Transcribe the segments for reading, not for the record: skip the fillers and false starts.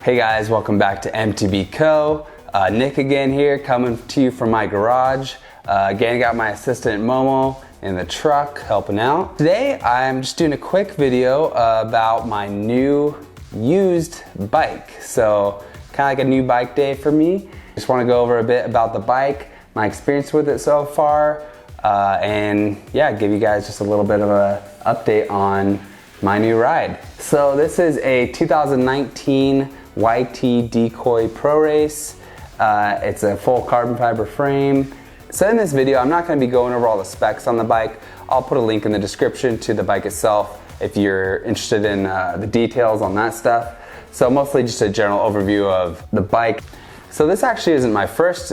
Hey guys, welcome back to MTB Co. Nick again here, coming to you from my garage. Again, got my assistant Momo in the truck helping out. Today, I'm just doing a quick video about my new used bike. So, kind of like a new bike day for me. Just want to go over a bit about the bike, my experience with it so far, and yeah, give you guys just a little bit of an update on my new ride. So this is a 2019 YT Decoy Pro Race. It's a full carbon fiber frame. So in this video, I'm not going to be going over all the specs on the bike. I'll put a link in the description to the bike itself if you're interested in the details on that stuff. So mostly just a general overview of the bike. So this actually isn't my first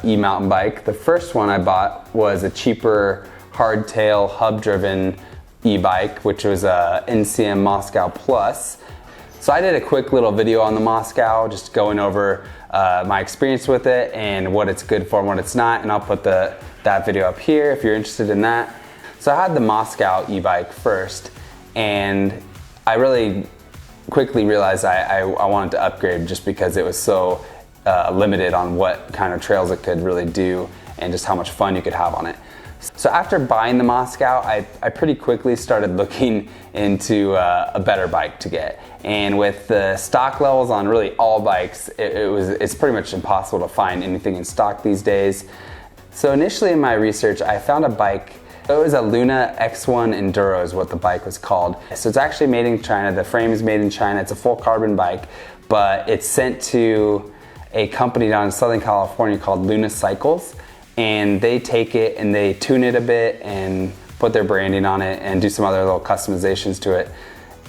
e-mountain bike. The first one I bought was a cheaper hardtail hub-driven e-bike, which was a NCM Moscow Plus. So I did a quick little video on the Moscow, just going over my experience with it and what it's good for and what it's not, and I'll put that video up here if you're interested in that. So I had the Moscow e-bike first, and I really quickly realized I wanted to upgrade just because it was so limited on what kind of trails it could really do and just how much fun you could have on it. So after buying the Moscow, I pretty quickly started looking into a better bike to get. And with the stock levels on really all bikes, it's pretty much impossible to find anything in stock these days. So initially in my research, I found a bike. It was a Luna X1 Enduro is what the bike was called. So it's actually made in China. The frame is made in China. It's a full carbon bike, but it's sent to a company down in Southern California called Luna Cycles. And they take it and they tune it a bit and put their branding on it and do some other little customizations to it.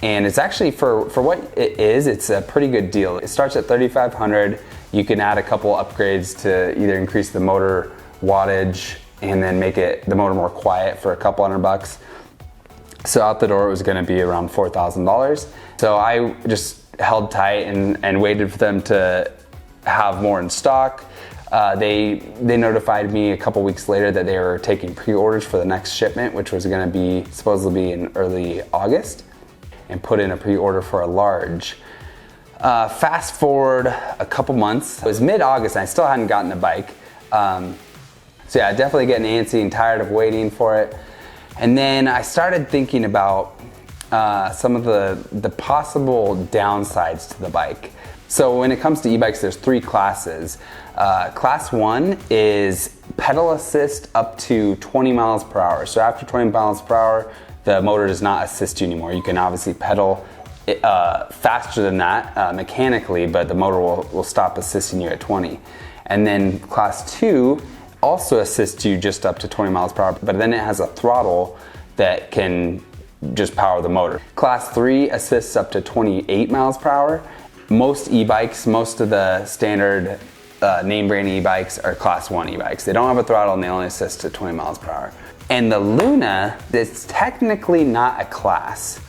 And it's actually, for what it is, it's a pretty good deal. It starts at $3,500. You can add a couple upgrades to either increase the motor wattage and then make the motor more quiet for a couple $100. So out the door it was gonna be around $4,000. So I just held tight and waited for them to have more in stock. They notified me a couple weeks later that they were taking pre-orders for the next shipment, which was going to be supposedly in early August, and put in a pre-order for a large. Fast forward a couple months, it was mid-August and I still hadn't gotten the bike. So yeah, definitely getting antsy and tired of waiting for it. And then I started thinking about some of the possible downsides to the bike. So when it comes to e-bikes, there's three classes. Class 1 is pedal assist up to 20 miles per hour. So after 20 miles per hour, the motor does not assist you anymore. You can obviously pedal faster than that mechanically, but the motor will stop assisting you at 20. And then class 2 also assists you just up to 20 miles per hour, but then it has a throttle that can just power the motor. Class 3 assists up to 28 miles per hour. Most e-bikes, most of the standard name brand e-bikes are class 1 e-bikes. They don't have a throttle and they only assist at 20 miles per hour. And the Luna is technically not a class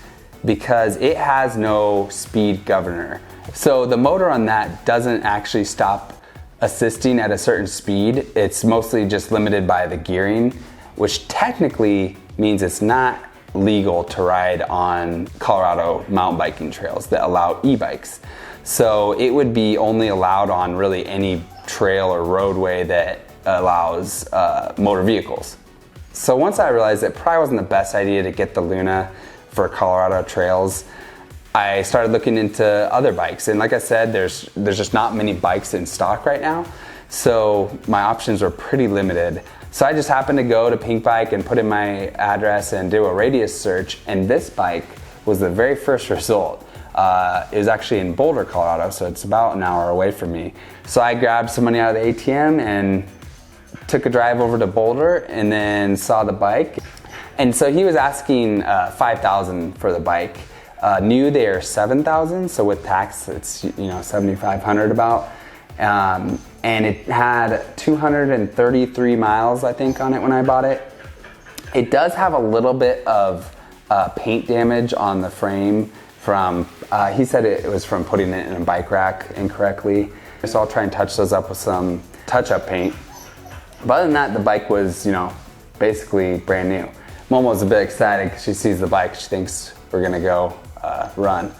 because it has no speed governor. So the motor on that doesn't actually stop assisting at a certain speed. It's mostly just limited by the gearing, which technically means it's not legal to ride on Colorado mountain biking trails that allow e-bikes. So it would be only allowed on really any trail or roadway that allows motor vehicles. So once I realized it probably wasn't the best idea to get the Luna for Colorado trails, I started looking into other bikes. And like I said, there's just not many bikes in stock right now. So my options were pretty limited. So I just happened to go to Pink Bike and put in my address and do a radius search, and this bike was the very first result. It was actually in Boulder, Colorado, so it's about an hour away from me. So I grabbed some money out of the ATM and took a drive over to Boulder and then saw the bike. And so he was asking $5,000 for the bike. New they are $7,000, so with tax it's $7,500 about. And it had 233 miles, I think, on it when I bought it. It does have a little bit of paint damage on the frame from, he said it was from putting it in a bike rack incorrectly. So I'll try and touch those up with some touch-up paint. But other than that, the bike was, basically brand new. Momo's a bit excited because she sees the bike. She thinks we're gonna go run.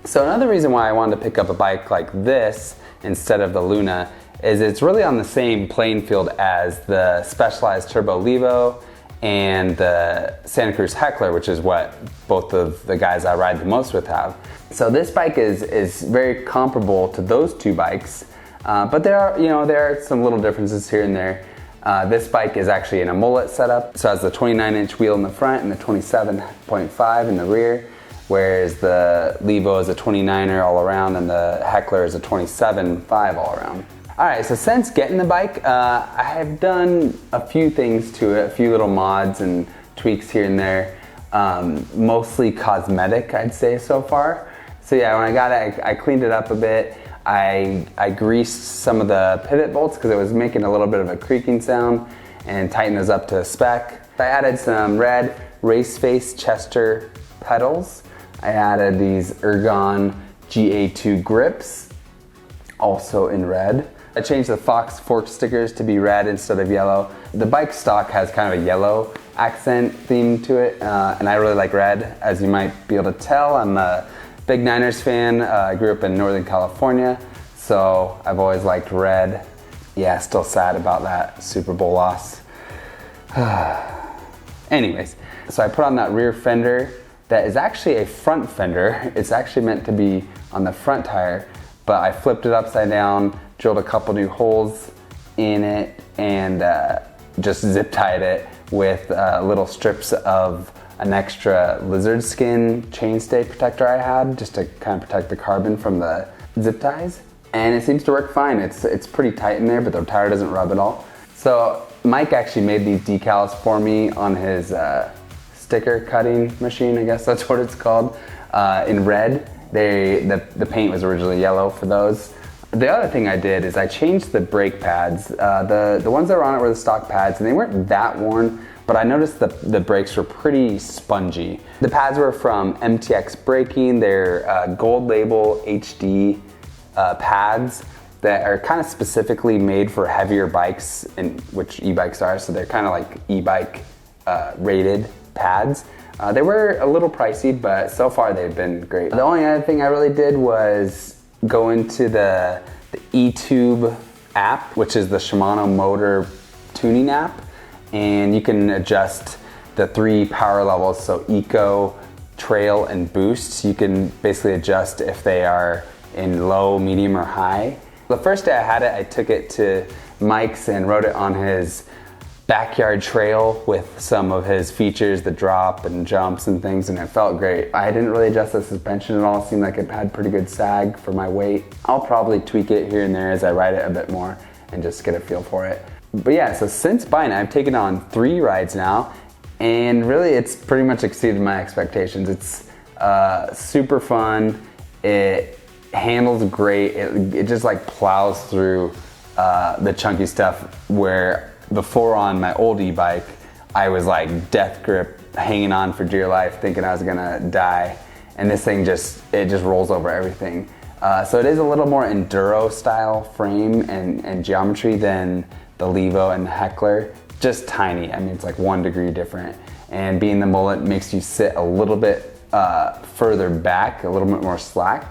So another reason why I wanted to pick up a bike like this instead of the Luna is it's really on the same playing field as the Specialized Turbo Levo and the Santa Cruz Heckler, which is what both of the guys I ride the most with have. So this bike is very comparable to those two bikes, but there are some little differences here and there. This bike is actually in a mullet setup, so it has the 29-inch wheel in the front and the 27.5 in the rear, whereas the Levo is a 29er all around and the Heckler is a 27.5 all around. Alright, so since getting the bike, I have done a few things to it, a few little mods and tweaks here and there, mostly cosmetic I'd say so far. So yeah, when I got it, I cleaned it up a bit. I greased some of the pivot bolts because it was making a little bit of a creaking sound and tightened those up to spec. I added some red race face Chester pedals. I added these Ergon GA2 grips, also in red. I changed the Fox fork stickers to be red instead of yellow. The bike stock has kind of a yellow accent theme to it, and I really like red. As you might be able to tell, I'm a big Niners fan. I grew up in Northern California, so I've always liked red. Yeah, still sad about that Super Bowl loss. Anyways, so I put on that rear fender that is actually a front fender. It's actually meant to be on the front tire, but I flipped it upside down, drilled a couple new holes in it, and just zip tied it with little strips of an extra lizard skin chainstay protector I had, just to kind of protect the carbon from the zip ties. And it seems to work fine. It's pretty tight in there, but the tire doesn't rub at all. So Mike actually made these decals for me on his sticker cutting machine, I guess that's what it's called, in red. The paint was originally yellow for those. The other thing I did is I changed the brake pads. The ones that were on it were the stock pads, and they weren't that worn, but I noticed the brakes were pretty spongy. The pads were from MTX Braking. They're gold label HD pads that are kind of specifically made for heavier bikes, which e-bikes are, so they're kind of like e-bike rated pads. They were a little pricey, but so far they've been great. The only other thing I really did was go into the eTube app, which is the Shimano motor tuning app, and you can adjust the 3 power levels, so eco, trail, and boost. You can basically adjust if they are in low, medium, or high. The first day I had it, I took it to Mike's and rode it on his backyard trail with some of his features, the drop and jumps and things, and it felt great. I didn't really adjust the suspension at all. It seemed like it had pretty good sag for my weight. I'll probably tweak it here and there as I ride it a bit more and just get a feel for it. But yeah, so since buying it, I've taken on 3 rides now, and really it's pretty much exceeded my expectations. It's super fun. It handles great. It just like plows through the chunky stuff, where before on my old e-bike, I was like death grip, hanging on for dear life, thinking I was gonna die. And this thing just rolls over everything. So it is a little more enduro style frame and geometry than the Levo and the Heckler. Just tiny, I mean, it's like 1 degree different. And being the mullet makes you sit a little bit further back, a little bit more slack.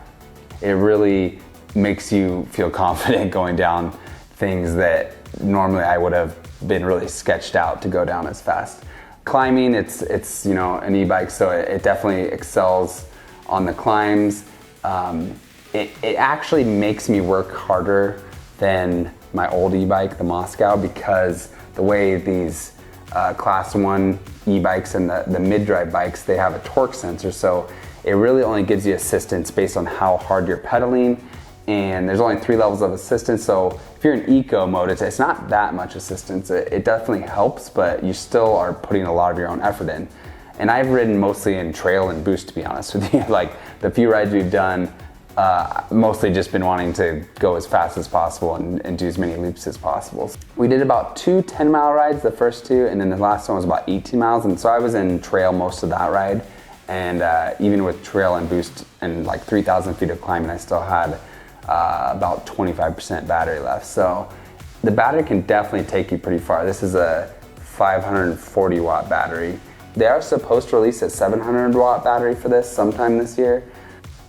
It really makes you feel confident going down things that normally I would have been really sketched out to go down as fast. Climbing, it's an e-bike, so it definitely excels on the climbs. It actually makes me work harder than my old e-bike, the Moscow, because the way these class 1 e-bikes and the mid-drive bikes, they have a torque sensor, so it really only gives you assistance based on how hard you're pedaling. And there's only 3 levels of assistance, so if you're in eco mode, it's not that much assistance. It definitely helps, but you still are putting a lot of your own effort in. And I've ridden mostly in trail and boost, to be honest with you. Like the few rides we've done, mostly just been wanting to go as fast as possible and do as many loops as possible. We did about 2 10-mile rides, the first 2, and then the last one was about 18 miles. And so I was in trail most of that ride. And even with trail and boost and like 3,000 feet of climbing, I still had about 25% battery left. So the battery can definitely take you pretty far. This is a 540 watt battery. They are supposed to release a 700 watt battery for this sometime this year.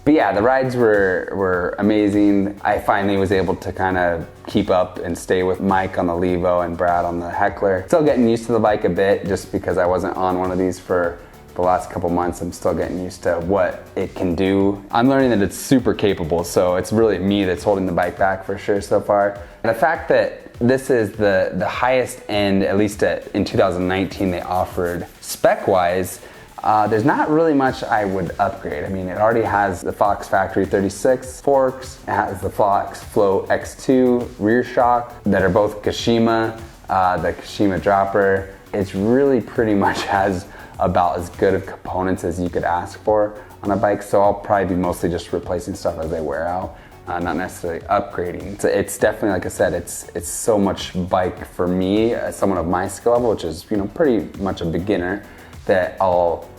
But yeah, the rides were amazing. I finally was able to kind of keep up and stay with Mike on the Levo and Brad on the Heckler. Still getting used to the bike a bit just because I wasn't on one of these for the last couple months. I'm still getting used to what it can do. I'm learning that it's super capable, so it's really me that's holding the bike back for sure so far. And the fact that this is the highest end, at least in 2019, they offered spec-wise, there's not really much I would upgrade. I mean, it already has the Fox Factory 36 forks, it has the Fox Flow X2 rear shock that are both Kashima, the Kashima dropper. It's really pretty much has about as good of components as you could ask for on a bike, so I'll probably be mostly just replacing stuff as they wear out, not necessarily upgrading. It's definitely, like I said, it's so much bike for me as someone of my skill level, which is, you know, pretty much a beginner, that I'll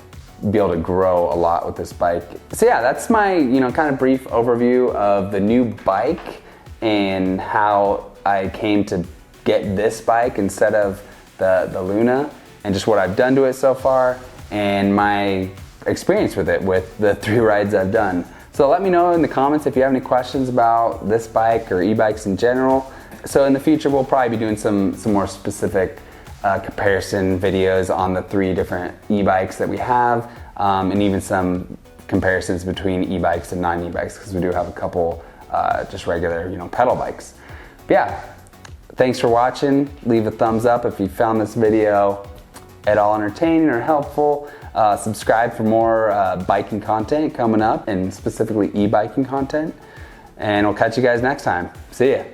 be able to grow a lot with this bike. So yeah, that's my, you know, kind of brief overview of the new bike and how I came to get this bike instead of the Luna, and just what I've done to it so far and my experience with it with the 3 rides I've done. So let me know in the comments if you have any questions about this bike or e-bikes in general. So in the future, we'll probably be doing some more specific comparison videos on the 3 different e-bikes that we have, and even some comparisons between e-bikes and non-e-bikes, because we do have a couple just regular, you know, pedal bikes. But yeah, thanks for watching. Leave a thumbs up if you found this video at all entertaining or helpful. Subscribe for more biking content coming up, and specifically e-biking content. And we'll catch you guys next time. See ya.